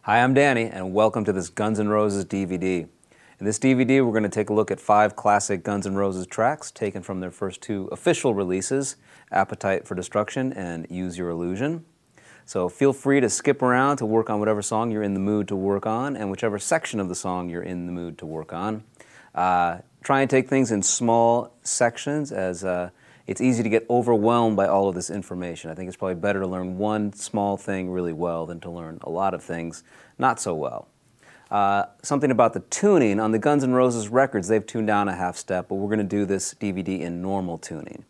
Hi, I'm Danny, and welcome to this Guns N' Roses DVD. In this DVD, we're going to take a look at 5 classic Guns N' Roses tracks taken from their first 2 official releases, Appetite for Destruction and Use Your Illusion. So feel free to skip around to work on whatever song you're in the mood to work on, and whichever section of the song you're in the mood to work on. Try and take things in small sections, as it's easy to get overwhelmed by all of this information. I think it's probably better to learn one small thing really well than to learn a lot of things not so well. Something about the tuning. On the Guns N' Roses records, they've tuned down a half step, but we're going to do this DVD in normal tuning.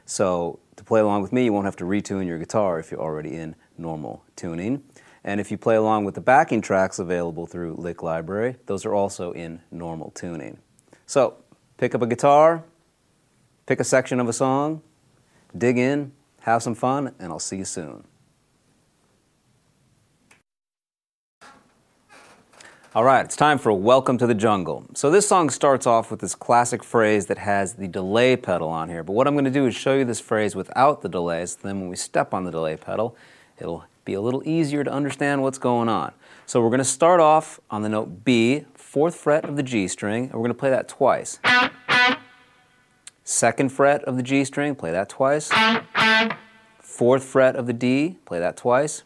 So to play along with me, you won't have to retune your guitar if you're already in normal tuning. And if you play along with the backing tracks available through Lick Library, those are also in normal tuning. So pick up a guitar, pick a section of a song, dig in, have some fun, and I'll see you soon. All right, it's time for Welcome to the Jungle. So this song starts off with this classic phrase that has the delay pedal on here. But what I'm going to do is show you this phrase without the delay, so then when we step on the delay pedal, it'll be a little easier to understand what's going on. So we're going to start off on the note B, 4th fret of the G string, and we're going to play that twice. 2nd fret of the G string, play that twice. 4th fret of the D, play that twice.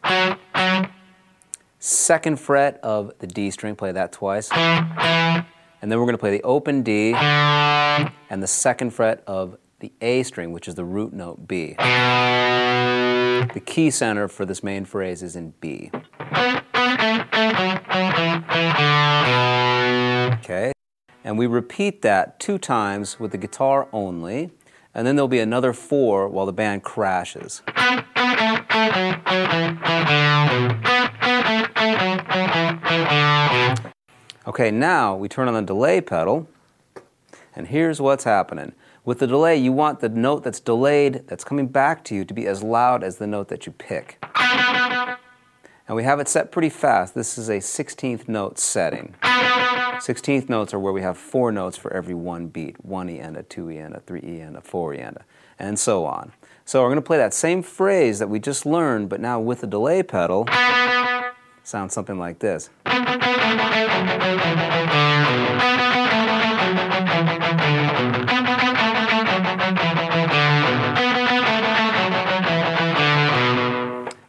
2nd fret of the D string, play that twice. And then we're going to play the open D and the 2nd fret of the A string, which is the root note B. The key center for this main phrase is in B. Okay. And we repeat that 2 times with the guitar only, and then there'll be another 4 while the band crashes. Okay, now we turn on the delay pedal, and here's what's happening. With the delay, you want the note that's delayed, that's coming back to you, to be as loud as the note that you pick. And we have it set pretty fast. This is a 16th note setting. 16th notes are where we have 4 notes for every one beat. 1 E and a 2 E and a 3 E and a 4 E and so on. So we're going to play that same phrase that we just learned, but now with the delay pedal. Sounds something like this.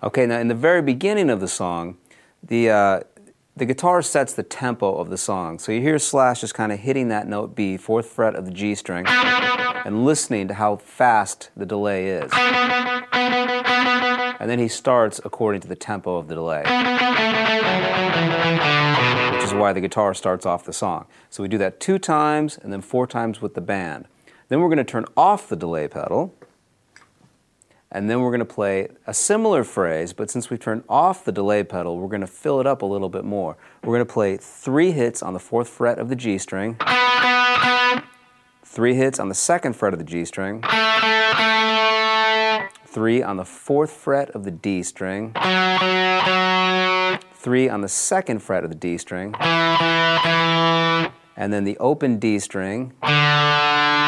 Okay, now in the very beginning of the song, the guitar sets the tempo of the song. So you hear Slash just kind of hitting that note B, 4th fret of the G string, and listening to how fast the delay is. And then he starts according to the tempo of the delay, which is why the guitar starts off the song. So we do that 2 times and then 4 times with the band. Then we're going to turn off the delay pedal, and then we're going to play a similar phrase, but since we turned off the delay pedal, we're going to fill it up a little bit more. We're going to play 3 hits on the 4th fret of the G string, 3 hits on the 2nd fret of the G string, 3 on the 4th fret of the D string, 3 on the 2nd fret of the D string, and then the open D string.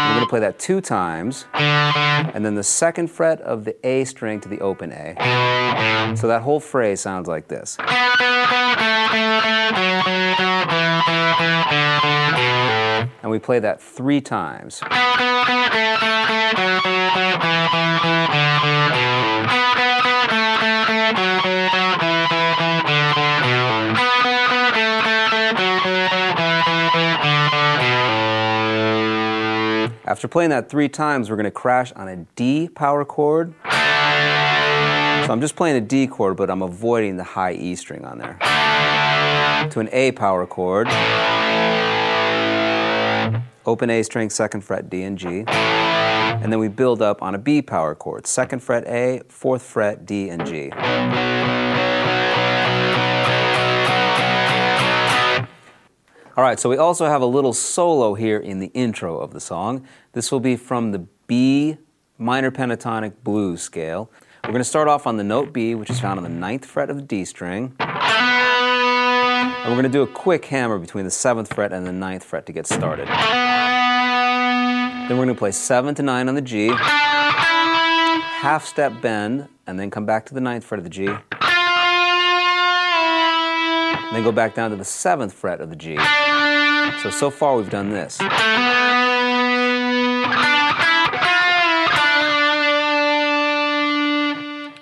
We're going to play that 2 times, and then the 2nd fret of the A string to the open A. So that whole phrase sounds like this. And we play that 3 times. After playing that 3 times, we're going to crash on a D power chord. So I'm just playing a D chord, but I'm avoiding the high E string on there. To an A power chord. Open A string, 2nd fret, D and G. And then we build up on a B power chord. 2nd fret A, 4th fret, D and G. All right, so we also have a little solo here in the intro of the song. This will be from the B minor pentatonic blues scale. We're going to start off on the note B, which is found on the 9th fret of the D string. And we're going to do a quick hammer between the 7th fret and the 9th fret to get started. Then we're going to play 7 to 9 on the G, half step bend, and then come back to the 9th fret of the G. and then go back down to the 7th fret of the G. So far we've done this.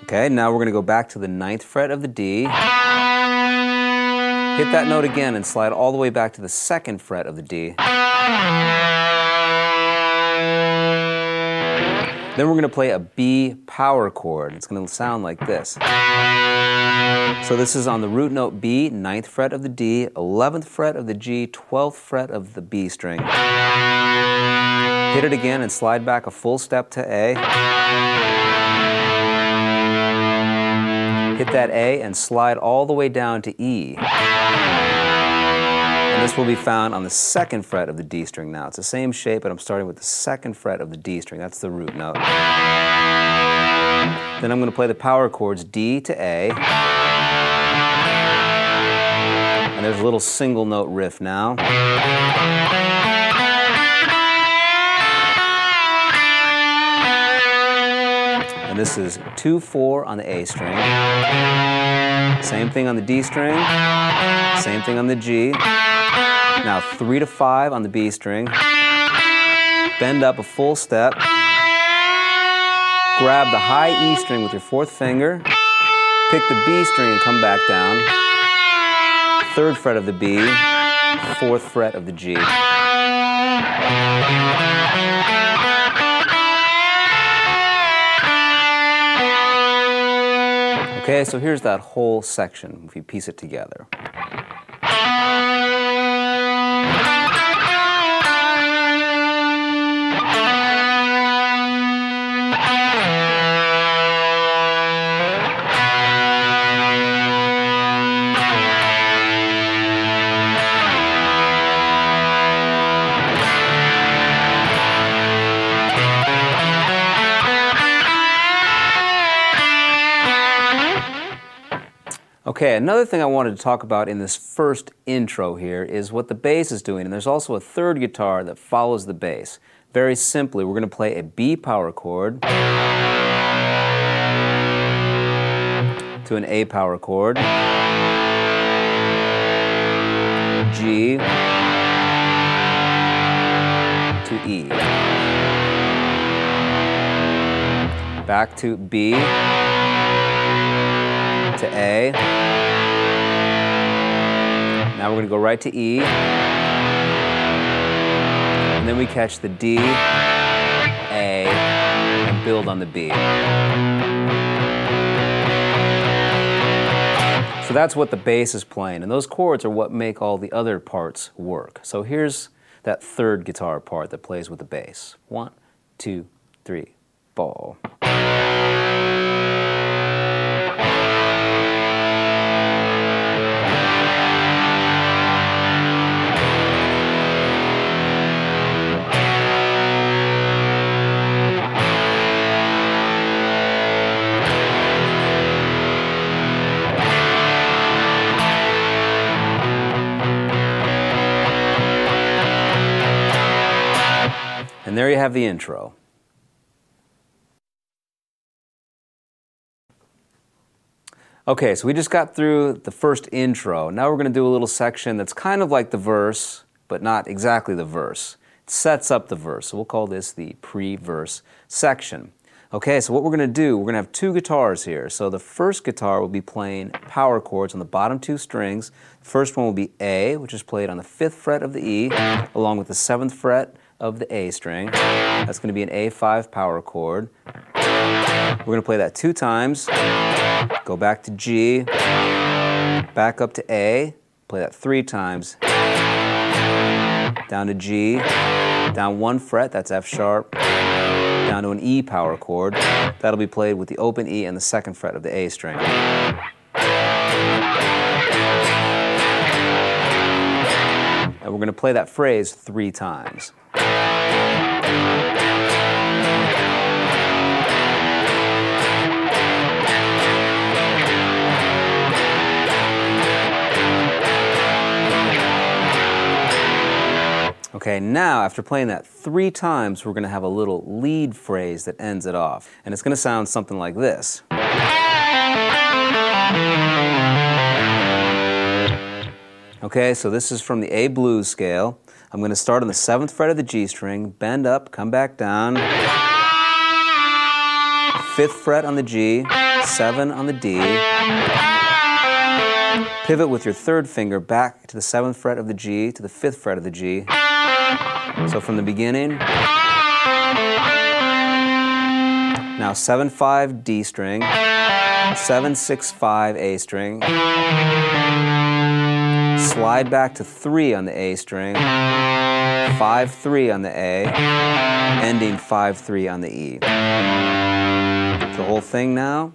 Okay, now we're going to go back to the 9th fret of the D, hit that note again and slide all the way back to the 2nd fret of the D. Then we're going to play a B power chord. It's going to sound like this. So this is on the root note B, 9th fret of the D, 11th fret of the G, 12th fret of the B string. Hit it again and slide back a full step to A. Hit that A and slide all the way down to E. And this will be found on the 2nd fret of the D string now. It's the same shape, but I'm starting with the 2nd fret of the D string. That's the root note. Then I'm going to play the power chords D to A. And there's a little single note riff now. And this is 2-4 on the A string. Same thing on the D string. Same thing on the G. Now 3-5 on the B string. Bend up a full step. Grab the high E string with your 4th finger. Pick the B string and come back down. 3rd fret of the B, 4th fret of the G. Okay, so here's that whole section if you piece it together. Okay, another thing I wanted to talk about in this first intro here is what the bass is doing, and there's also a 3rd guitar that follows the bass. Very simply, we're going to play a B power chord to an A power chord, G to E, back to B to A. Now we're going to go right to E. And then we catch the D, A, and build on the B. So that's what the bass is playing. And those chords are what make all the other parts work. So here's that 3rd guitar part that plays with the bass. 1, 2, 3, ball. And there you have the intro. Okay, so we just got through the first intro. Now we're going to do a little section that's kind of like the verse, but not exactly the verse. It sets up the verse, so we'll call this the pre-verse section. Okay, so what we're going to do, we're going to have 2 guitars here. So the first guitar will be playing power chords on the bottom 2 strings. The first one will be A, which is played on the 5th fret of the E, along with the 7th fret of the A string. That's going to be an A5 power chord. We're going to play that 2 times, go back to G, back up to A, play that 3 times, down to G, down 1 fret, that's F sharp, down to an E power chord. That'll be played with the open E and the 2nd fret of the A string. And we're going to play that phrase 3 times. Okay, now after playing that 3 times, we're going to have a little lead phrase that ends it off. And it's going to sound something like this. Okay, so this is from the A blues scale. I'm going to start on the 7th fret of the G string, bend up, come back down, 5th fret on the G, 7 on the D, pivot with your 3rd finger back to the 7th fret of the G to the 5th fret of the G. So from the beginning, now 7-5 D string, 7-6-5 A string, slide back to 3 on the A string, 5-3 on the A, ending 5-3 on the E. The whole thing now.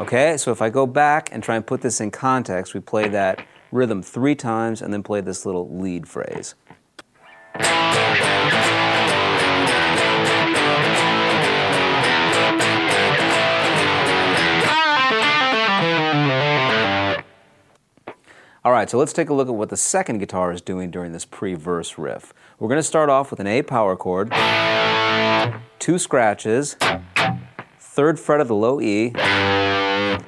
Okay, so if I go back and try and put this in context, we play that rhythm 3 times and then play this little lead phrase. All right, so let's take a look at what the second guitar is doing during this pre-verse riff. We're going to start off with an A power chord, 2 scratches, 3rd fret of the low E,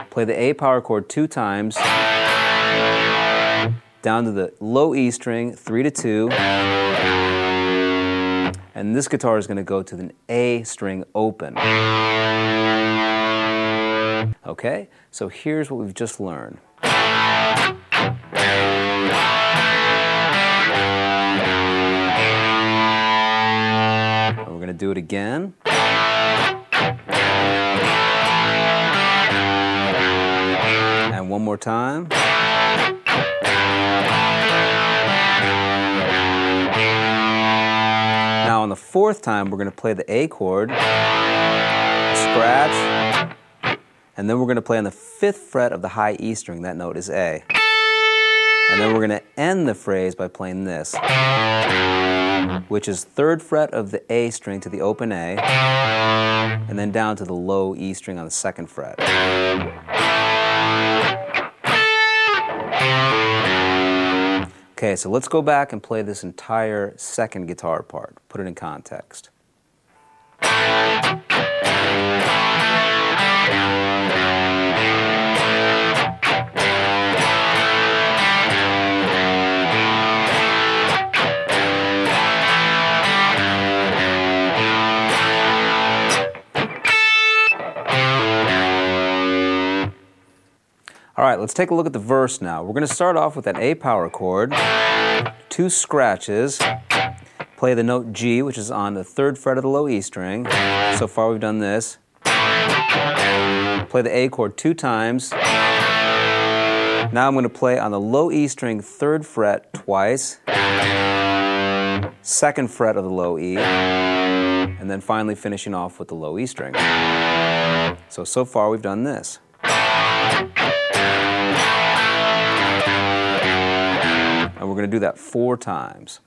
play the A power chord 2 times, down to the low E string, 3-2, and this guitar is going to go to the A string open. Okay, so here's what we've just learned. And we're going to do it again. And one more time. Now on the 4th time, we're going to play the A chord, scratch, and then we're going to play on the 5th fret of the high E string. That note is A. And then we're going to end the phrase by playing this, which is 3rd fret of the A string to the open A, and then down to the low E string on the 2nd fret. Okay, so let's go back and play this entire second guitar part. Put it in context. All right, let's take a look at the verse now. We're going to start off with an A power chord, 2 scratches, play the note G, which is on the 3rd fret of the low E string. So far we've done this. Play the A chord 2 times. Now I'm going to play on the low E string 3rd fret twice, 2nd fret of the low E, and then finally finishing off with the low E string. So far we've done this. And we're going to do that 4 times.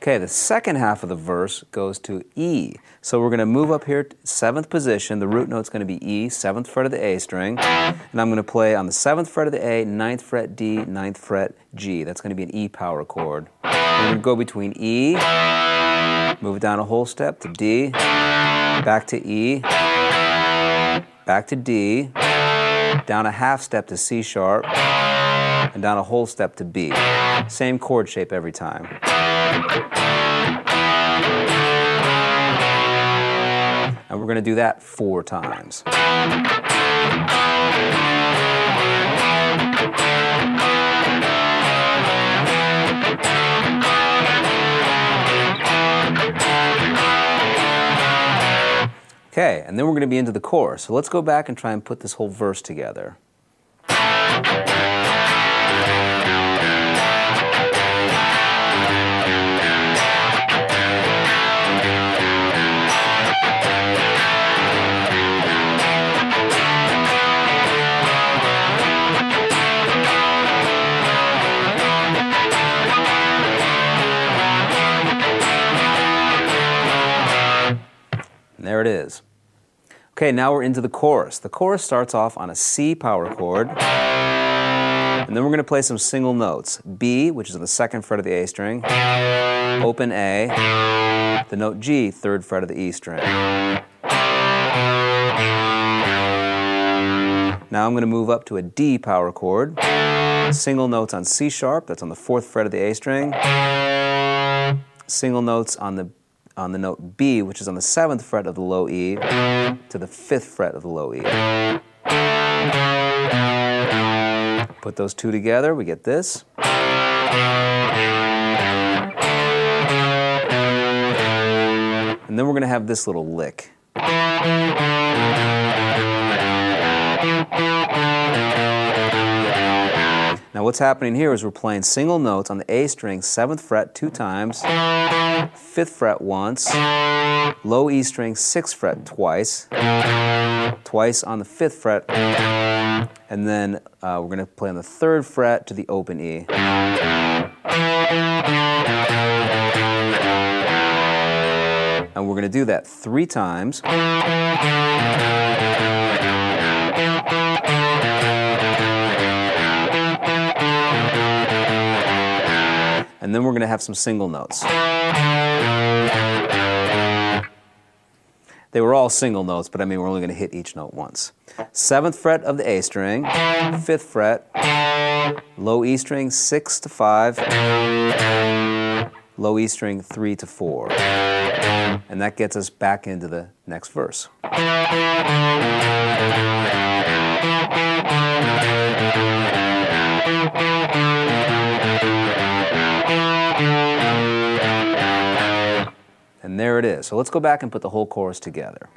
Okay, the second half of the verse goes to E. So we're going to move up here to 7th position. The root note's going to be E, 7th fret of the A string. And I'm going to play on the 7th fret of the A, 9th fret D, 9th fret G. That's going to be an E power chord. We're going to go between E, move it down a whole step to D, back to E, back to D, down a half step to C sharp, and down a whole step to B. Same chord shape every time. And we're going to do that 4 times. Okay, and then we're going to be into the chorus. So let's go back and try and put this whole verse together. there it is. Okay, now we're into the chorus. The chorus starts off on a C power chord, and then we're going to play some single notes. B, which is on the 2nd fret of the A string, open A, the note G, 3rd fret of the E string. Now I'm going to move up to a D power chord, single notes on C sharp, that's on the 4th fret of the A string, single notes on the note B, which is on the 7th fret of the low E, to the 5th fret of the low E. Put those two together, we get this. And then we're going to have this little lick. Now what's happening here is we're playing single notes on the A string, 7th fret 2 times, 5th fret once, low E string, 6th fret twice, twice on the 5th fret, and then we're going to play on the 3rd fret to the open E. And we're going to do that 3 times. And then we're going to have some single notes. They were all single notes, but I mean we're only going to hit each note once. 7th fret of the A string, 5th fret, low E string 6 to 5, low E string 3 to 4. And that gets us back into the next verse. And there it is. So let's go back and put the whole chorus together.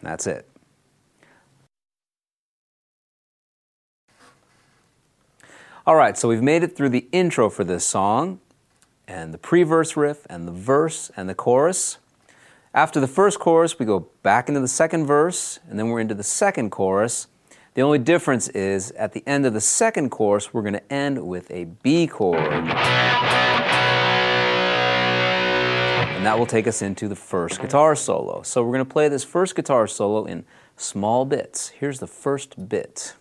That's it. All right, so we've made it through the intro for this song, and the pre-verse riff, and the verse, and the chorus. After the first chorus, we go back into the second verse, and then we're into the second chorus. The only difference is, at the end of the second chorus, we're going to end with a B chord. And that will take us into the first guitar solo. So we're going to play this first guitar solo in small bits. Here's the first bit.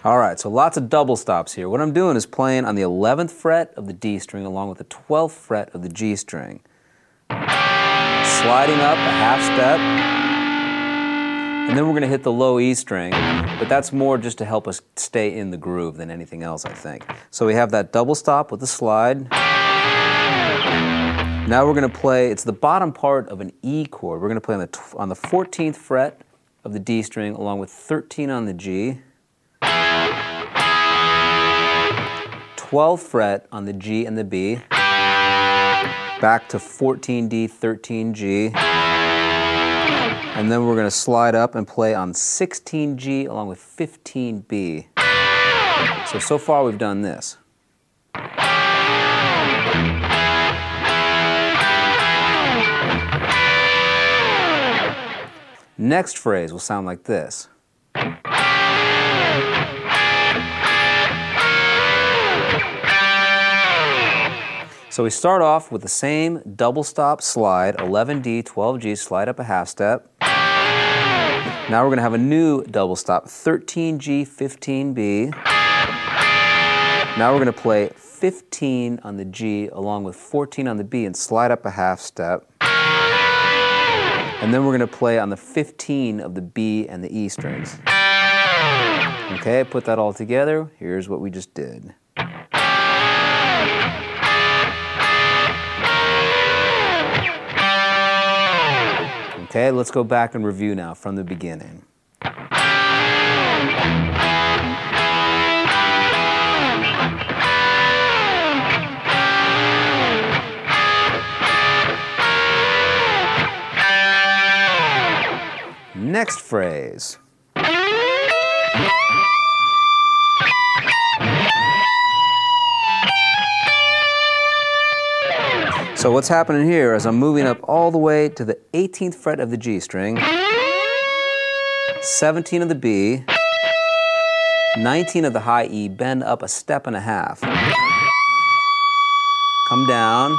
All right, so lots of double stops here. What I'm doing is playing on the 11th fret of the D string along with the 12th fret of the G string. Sliding up a half step, and then we're going to hit the low E string, but that's more just to help us stay in the groove than anything else, I think. So we have that double stop with the slide. Now we're going to play, it's the bottom part of an E chord. We're going to play on the 14th fret of the D string along with 13 on the G. 12th fret on the G and the B, back to 14D, 13G, and then we're going to slide up and play on 16G along with 15B. So far we've done this. Next phrase will sound like this. So we start off with the same double stop slide, 11D, 12G, slide up a half step. Now we're going to have a new double stop, 13G, 15B. Now we're going to play 15 on the G along with 14 on the B and slide up a half step. And then we're going to play on the 15 of the B and the E strings. Okay, put that all together. Here's what we just did. Okay, let's go back and review now from the beginning. Next phrase. So what's happening here is I'm moving up all the way to the 18th fret of the G string, 17 of the B, 19 of the high E, bend up a step and a half. Come down,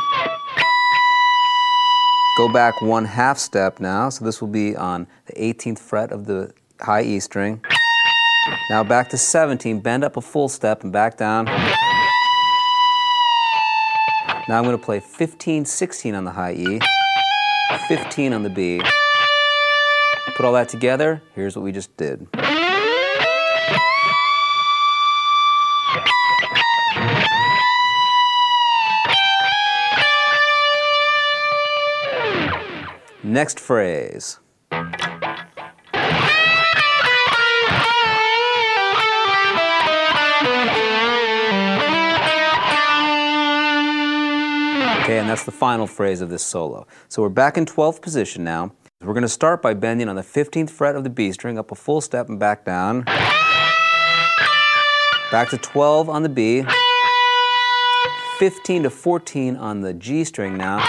go back 1/2 step now, so this will be on the 18th fret of the high E string. Now back to 17, bend up a full step and back down. Now I'm going to play 15, 16 on the high E, 15 on the B. Put all that together, here's what we just did. Next phrase. Okay, and that's the final phrase of this solo. So we're back in 12th position now. We're going to start by bending on the 15th fret of the B string, up a full step and back down. Back to 12 on the B. 15 to 14 on the G string now.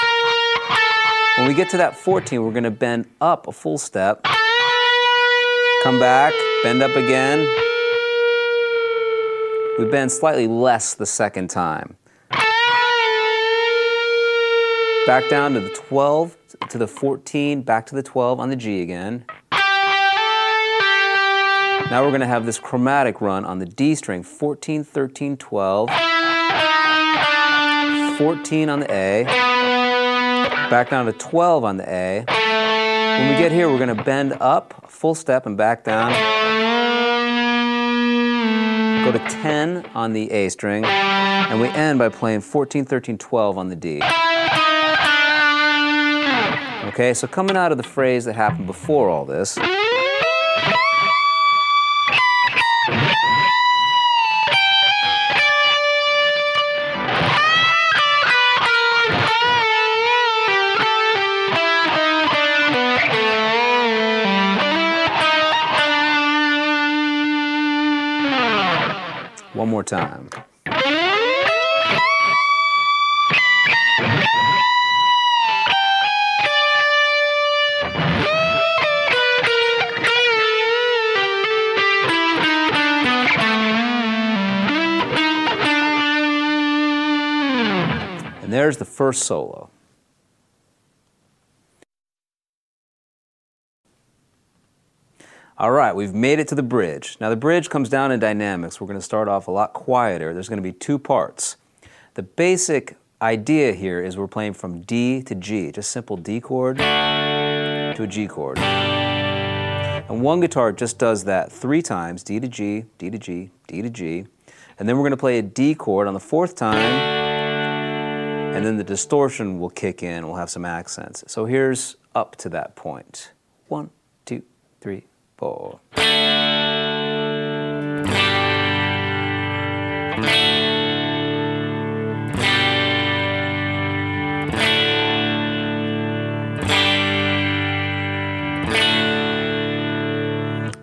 When we get to that 14, we're going to bend up a full step. Come back, bend up again. We bend slightly less the second time. Back down to the 12, to the 14, back to the 12 on the G again. Now we're going to have this chromatic run on the D string, 14, 13, 12, 14 on the A, back down to 12 on the A. When we get here, we're going to bend up a full step and back down. Go to 10 on the A string, and we end by playing 14, 13, 12 on the D. Okay, so coming out of the phrase that happened before all this, one more time. And there's the first solo. All right, we've made it to the bridge. Now the bridge comes down in dynamics. We're going to start off a lot quieter. There's going to be two parts. The basic idea here is we're playing from D to G, just simple D chord to a G chord. And one guitar just does that 3 times, D to G, D to G, D to G. And then we're going to play a D chord on the 4th time, and then the distortion will kick in, we'll have some accents. So here's up to that point. 1, 2, 3, 4.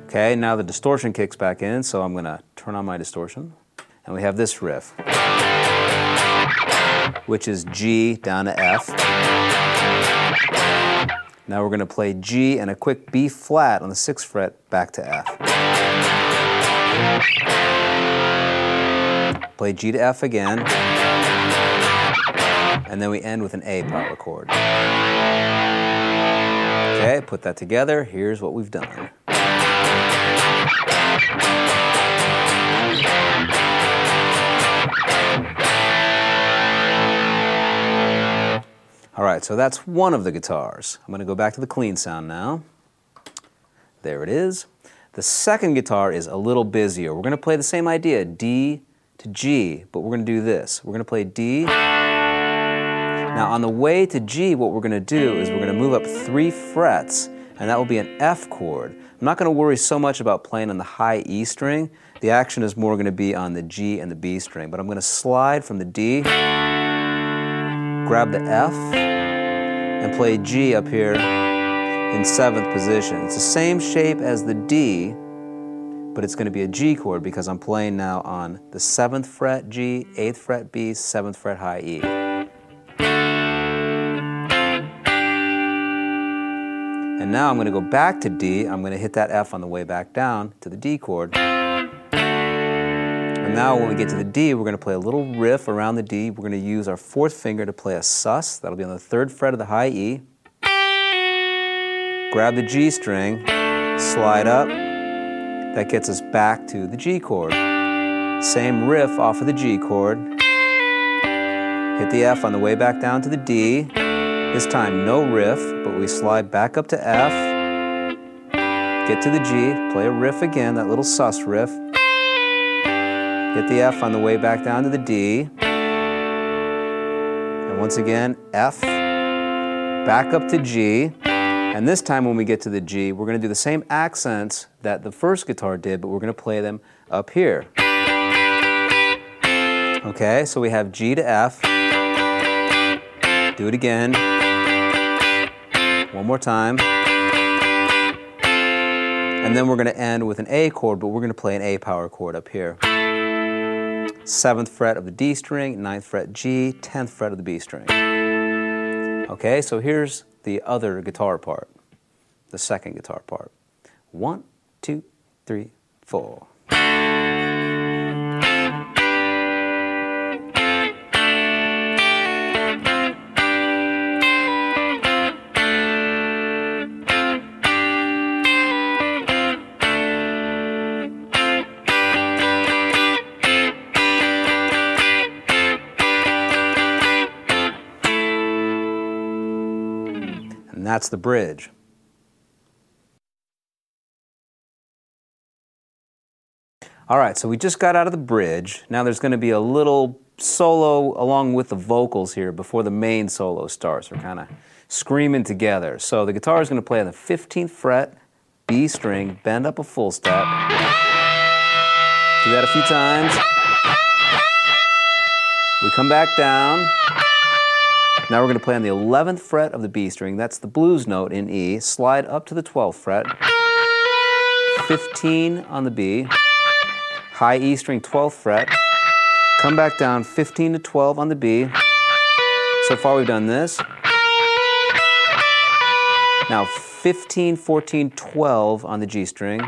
Okay, now the distortion kicks back in, so I'm going to turn on my distortion. And we have this riff, which is G down to F. Now we're going to play G and a quick B flat on the 6th fret back to F. Play G to F again. And then we end with an A power chord. Okay, put that together. Here's what we've done. All right, so that's one of the guitars. I'm going to go back to the clean sound now. There it is. The second guitar is a little busier. We're going to play the same idea, D to G, but we're going to do this. We're going to play D. Now on the way to G, what we're going to do is we're going to move up 3 frets, and that will be an F chord. I'm not going to worry so much about playing on the high E string. The action is more going to be on the G and the B string, but I'm going to slide from the D, grab the F, and play G up here in 7th position. It's the same shape as the D, but it's going to be a G chord because I'm playing now on the 7th fret G, 8th fret B, 7th fret high E. And now I'm going to go back to D. I'm going to hit that F on the way back down to the D chord. And now when we get to the D, we're going to play a little riff around the D. We're going to use our fourth finger to play a sus. That'll be on the 3rd fret of the high E. Grab the G string, slide up. That gets us back to the G chord. Same riff off of the G chord. Hit the F on the way back down to the D. This time no riff, but we slide back up to F. Get to the G, play a riff again, that little sus riff. Hit the F on the way back down to the D. And once again, F, back up to G. And this time when we get to the G, we're going to do the same accents that the first guitar did, but we're going to play them up here. Okay, so we have G to F. Do it again. One more time. And then we're going to end with an A chord, but we're going to play an A power chord up here. 7th fret of the D string, 9th fret G, 10th fret of the B string. Okay, so here's the other guitar part, the second guitar part. 1, 2, 3, 4. And that's the bridge. All right, so we just got out of the bridge. Now there's going to be a little solo along with the vocals here before the main solo starts. We're kind of screaming together. So the guitar is going to play on the 15th fret, B string, bend up a full step. Do that a few times. We come back down. Now we're going to play on the 11th fret of the B string. That's the blues note in E. Slide up to the 12th fret. 15 on the B. High E string, 12th fret. Come back down, 15 to 12 on the B. So far we've done this. Now 15, 14, 12 on the G string.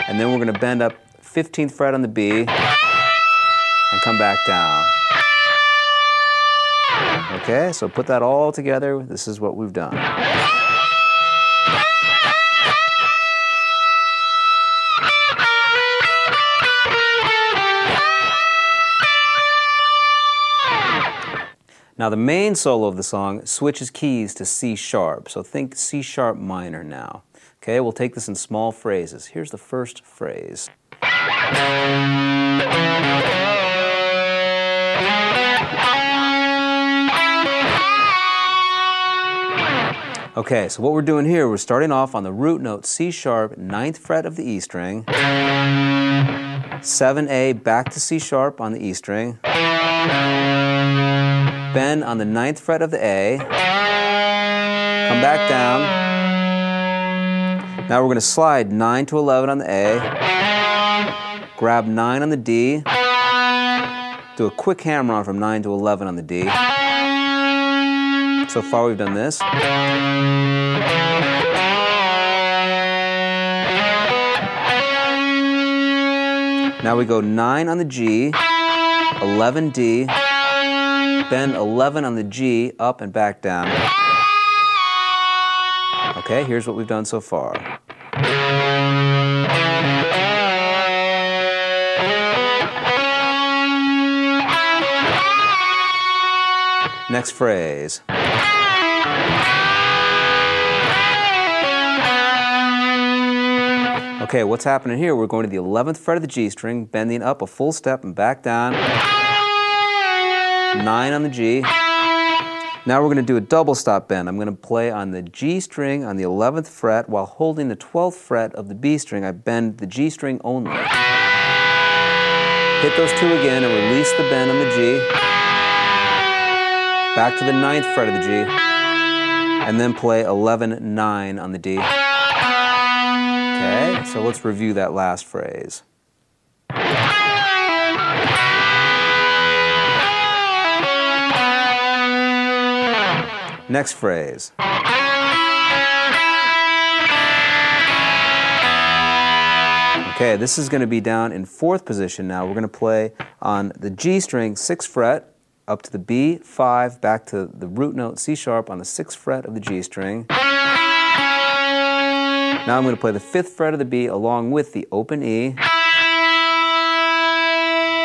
And then we're going to bend up 15th fret on the B and come back down. Okay, so put that all together. This is what we've done. Now the main solo of the song switches keys to C sharp. So think C sharp minor now. Okay, we'll take this in small phrases. Here's the first phrase. Okay, so what we're doing here, we're starting off on the root note C sharp, 9th fret of the E string, 7A back to C sharp on the E string, bend on the 9th fret of the A, come back down. Now we're going to slide 9 to 11 on the A, grab 9 on the D, do a quick hammer on from 9 to 11 on the D. So far we've done this. Now we go 9 on the G, 11 D, bend 11 on the G, up and back down. Okay, here's what we've done so far. Next phrase. Okay, what's happening here? We're going to the 11th fret of the G string, bending up a full step and back down. 9 on the G. Now we're going to do a double stop bend. I'm going to play on the G string on the 11th fret while holding the 12th fret of the B string. I bend the G string only. Hit those two again and release the bend on the G. Back to the 9th fret of the G. And then play 11-9 on the D. Okay, so let's review that last phrase. Next phrase. Okay, this is going to be down in 4th position now. We're going to play on the G string, 6th fret, up to the B, 5, back to the root note C sharp on the 6th fret of the G string. Now I'm going to play the 5th fret of the B along with the open E.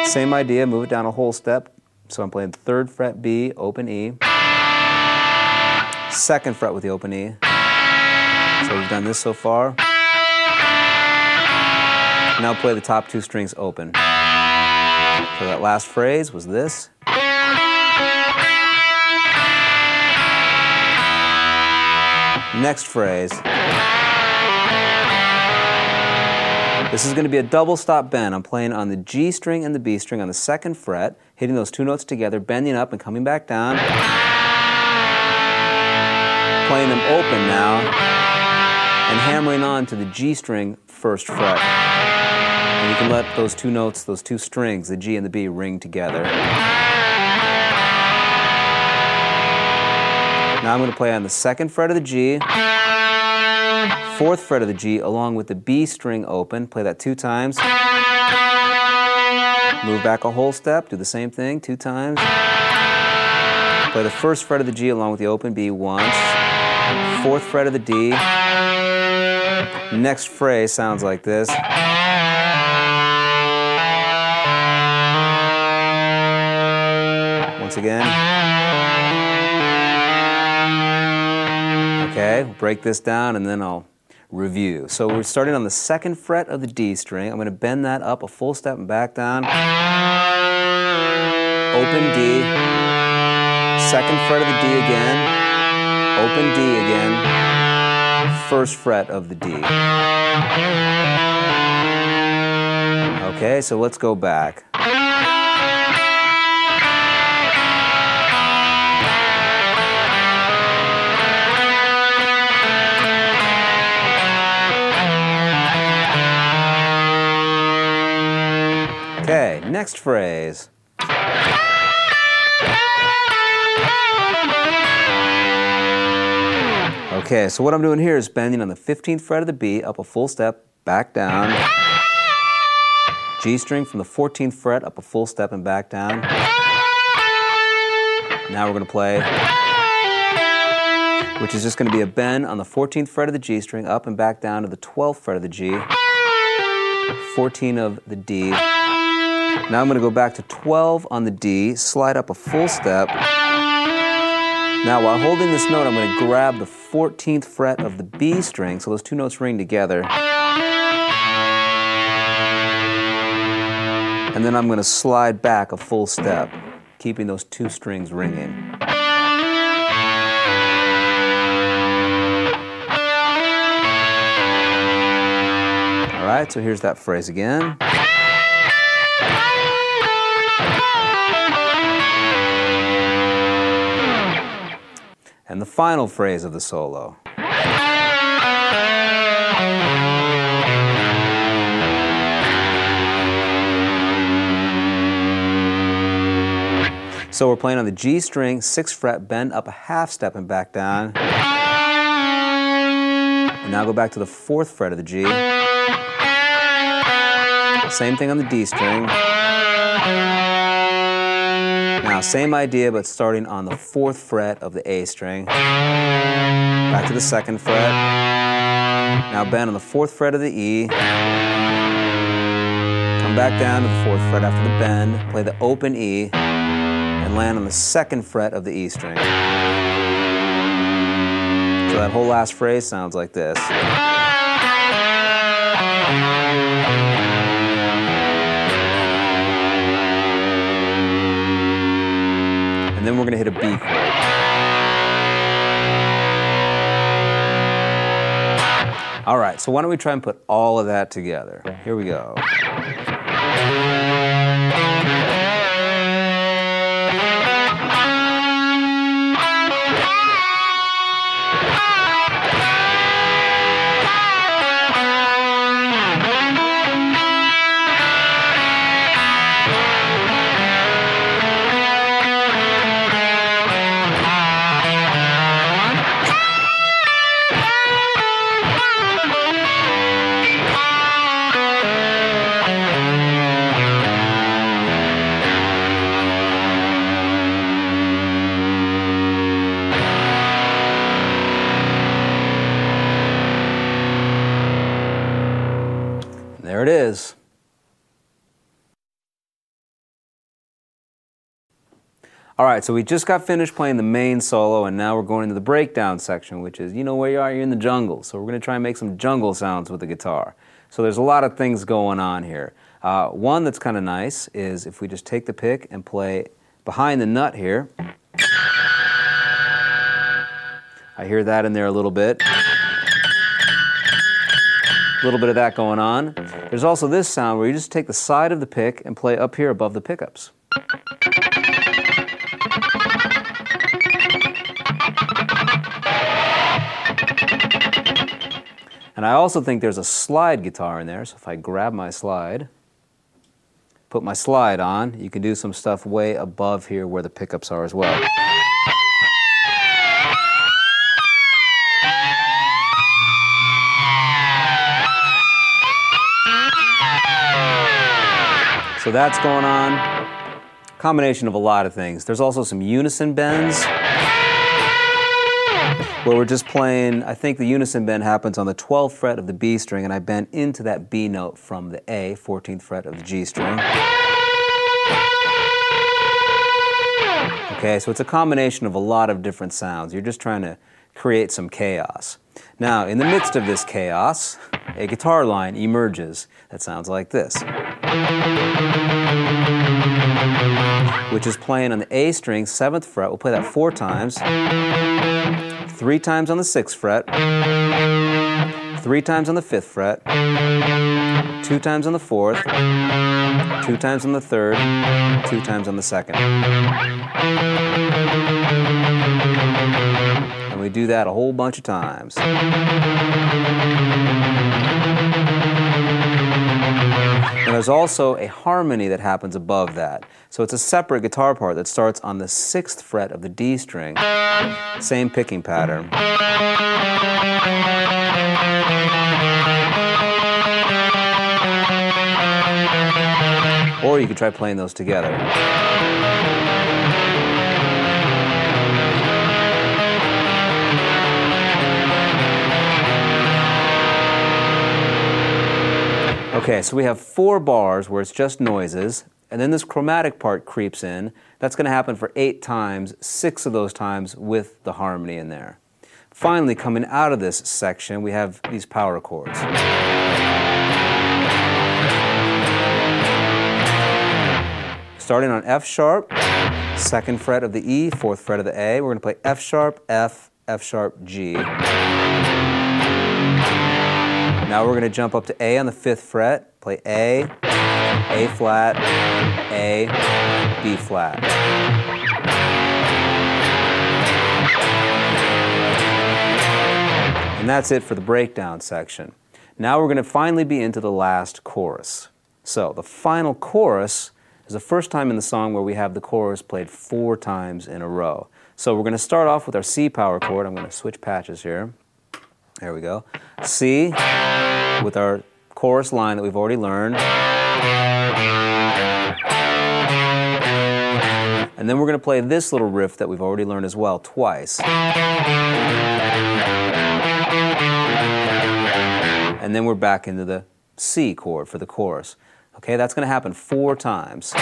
Same idea, move it down a whole step. So I'm playing 3rd fret B, open E. 2nd fret with the open E. So we've done this so far. Now play the top 2 strings open. So that last phrase was this. Next phrase. This is going to be a double stop bend. I'm playing on the G string and the B string on the 2nd fret, hitting those 2 notes together, bending up and coming back down. Playing them open now, and hammering on to the G string 1st fret. And you can let those 2 notes, those 2 strings, the G and the B, ring together. Now I'm going to play on the 2nd fret of the G, 4th fret of the G, along with the B string open. Play that 2 times. Move back a whole step, do the same thing 2 times. Play the 1st fret of the G along with the open B once. 4th fret of the D. Next phrase sounds like this. Once again. Okay, we'll break this down and then I'll review. So we're starting on the 2nd fret of the D string. I'm going to bend that up a full step and back down. Open D. 2nd fret of the D again. Open D again. 1st fret of the D. Okay, so let's go back. Okay, next phrase. Okay, so what I'm doing here is bending on the 15th fret of the B, up a full step, back down. G string from the 14th fret, up a full step and back down. Now we're going to play, which is just going to be a bend on the 14th fret of the G string, up and back down to the 12th fret of the G, 14 of the D. Now I'm going to go back to 12 on the D, slide up a full step. Now while holding this note, I'm going to grab the 14th fret of the B string, so those 2 notes ring together. And then I'm going to slide back a full step, keeping those 2 strings ringing. All right, so here's that phrase again. And the final phrase of the solo. So we're playing on the G string, 6th fret, bend up a half step and back down. And now go back to the 4th fret of the G. Same thing on the D string. Now, same idea, but starting on the 4th fret of the A string. Back to the 2nd fret. Now bend on the 4th fret of the E. Come back down to the 4th fret after the bend. Play the open E. And land on the 2nd fret of the E string. So that whole last phrase sounds like this. And then we're going to hit a B chord. All right, so why don't we try and put all of that together? Here we go. There it is. All right, so we just got finished playing the main solo, and now we're going into the breakdown section, which is, you know where you are, you're in the jungle. So we're going to try and make some jungle sounds with the guitar. So there's a lot of things going on here. One that's kind of nice is if we just take the pick and play behind the nut here. I hear that in there a little bit. A little bit of that going on. There's also this sound where you just take the side of the pick and play up here above the pickups. And I also think there's a slide guitar in there, so if I grab my slide, put my slide on, you can do some stuff way above here where the pickups are as well. So that's going on. Combination of a lot of things. There's also some unison bends, where we're just playing, I think the unison bend happens on the 12th fret of the B string, and I bend into that B note from the A, 14th fret of the G string. Okay, so it's a combination of a lot of different sounds. You're just trying to create some chaos. Now, in the midst of this chaos, a guitar line emerges that sounds like this, which is playing on the A string, 7th fret. We'll play that 4 times. 3 times on the 6th fret, 3 times on the 5th fret, 2 times on the 4th, 2 times on the 3rd, 2 times on the 2nd. And we do that a whole bunch of times. And there's also a harmony that happens above that. So it's a separate guitar part that starts on the 6th fret of the D string. Same picking pattern. Or you could try playing those together. Okay, so we have 4 bars where it's just noises, and then this chromatic part creeps in. That's going to happen for 8 times, 6 of those times with the harmony in there. Finally, coming out of this section, we have these power chords. Starting on F sharp, 2nd fret of the E, 4th fret of the A, we're going to play F sharp, F, F sharp, G. Now we're going to jump up to A on the 5th fret, play A flat, A, B flat. And that's it for the breakdown section. Now we're going to finally be into the last chorus. So the final chorus is the first time in the song where we have the chorus played 4 times in a row. So we're going to start off with our C power chord. I'm going to switch patches here. There we go. C with our chorus line that we've already learned. And then we're going to play this little riff that we've already learned as well twice. And then we're back into the C chord for the chorus. Okay, that's going to happen 4 times.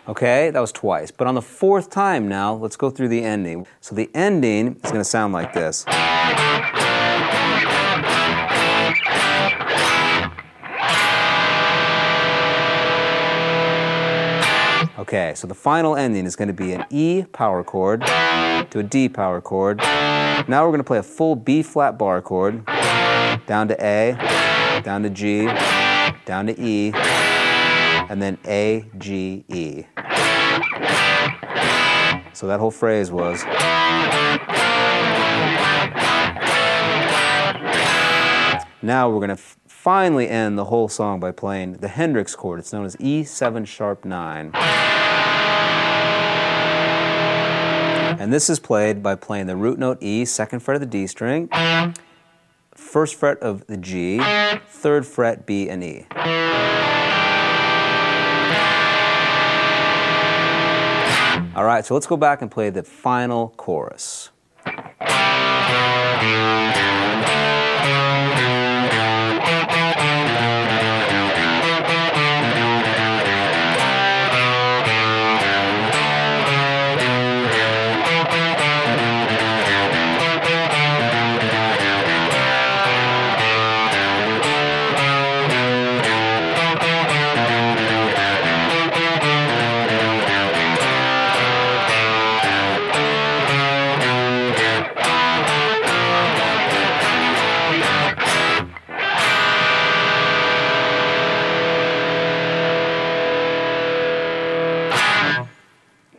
Okay, that was twice. But on the 4th time now, let's go through the ending. So the ending is going to sound like this. Okay, so the final ending is going to be an E power chord to a D power chord. Now we're going to play a full B flat bar chord, down to A, down to G, down to E, and then A, G, E. So that whole phrase was. Now we're going to finally end the whole song by playing the Hendrix chord. It's known as E7 sharp 9. And this is played by playing the root note E, 2nd fret of the D string, 1st fret of the G, 3rd fret B and E. All right, so let's go back and play the final chorus.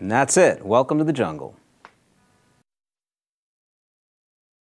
And that's it. Welcome to the jungle.